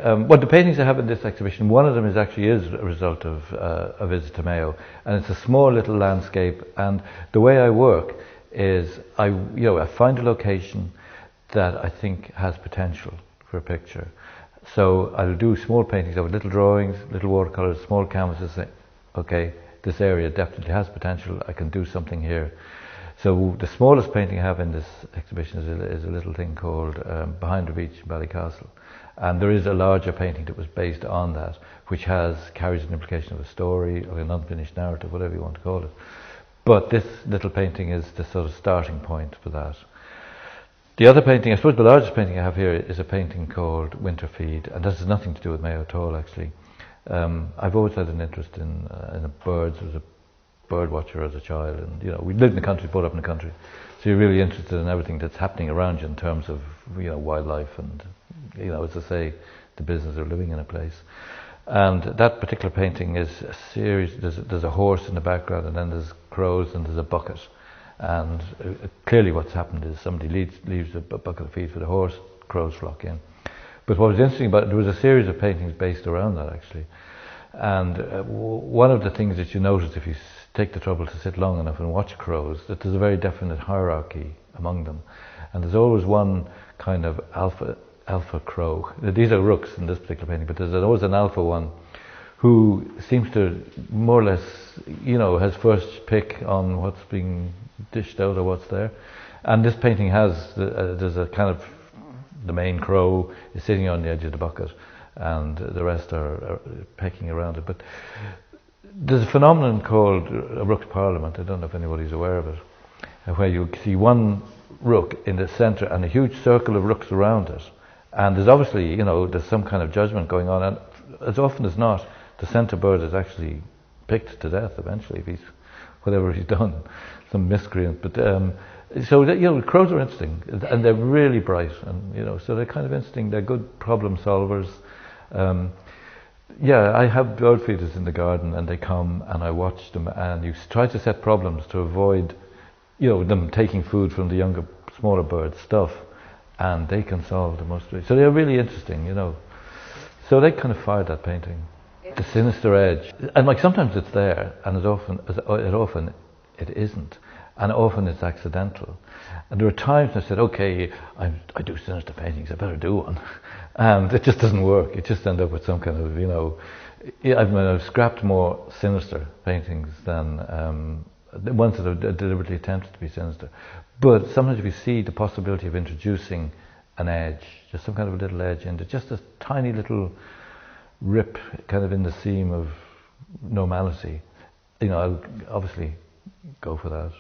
Well, the paintings I have in this exhibition, one of them is actually a result of a visit to Mayo, and it's a small little landscape. And the way I work is I find a location that I think has potential for a picture. So I'll do small paintings with little drawings, little watercolors, small canvases. Say, okay, this area definitely has potential. I can do something here. So the smallest painting I have in this exhibition is a little thing called Behind the Beach in Ballycastle. And there is a larger painting that was based on that, which carries an implication of a story or an unfinished narrative, whatever you want to call it. But this little painting is the sort of starting point for that. The other painting, I suppose the largest painting I have here is a painting called Winter Feed, and this has nothing to do with Mayo at all, actually. I've always had an interest in birds. I was a bird watcher as a child, and we lived in the country, brought up in the country, so you're really interested in everything that's happening around you in terms of wildlife and as I say, the business of living in a place. And that particular painting is a series. There's a horse in the background, and then there's crows, and there's a bucket. And clearly, what's happened is somebody leaves a bucket of feed for the horse. Crows flock in. But what was interesting about it, there was a series of paintings based around that actually. And one of the things that you notice if you take the trouble to sit long enough and watch crows, that there's a very definite hierarchy among them, and there's always one kind of alpha crow. These are rooks in this particular painting, but there's always an alpha one who seems to more or less, has first pick on what's being dished out or what's there. And this painting there's a kind of, the main crow is sitting on the edge of the bucket, and the rest are pecking around it. But there's a phenomenon called a rook's parliament. I don't know if anybody's aware of it, where you see one rook in the centre and a huge circle of rooks around it. And there's obviously, there's some kind of judgment going on, and as often as not, the centre bird is actually picked to death eventually if whatever he's done, some miscreant. But so that, crows are interesting, and they're really bright, and so they're kind of interesting. They're good problem solvers. I have bird feeders in the garden, and they come and I watch them, and you try to set problems to avoid, them taking food from the younger, smaller birds' stuff. And they can solve the most. So they're really interesting, So they kind of fired that painting, the sinister edge, and sometimes it's there, and as often it isn't, and often it's accidental. And there are times I said, okay, I do sinister paintings, I better do one, and it just doesn't work. It just ends up with some kind of, I've scrapped more sinister paintings than the ones that have deliberately attempted to be sinister. But sometimes if you see the possibility of introducing an edge, just some kind of a little edge into just a tiny little rip kind of in the seam of normality, I'll obviously go for that.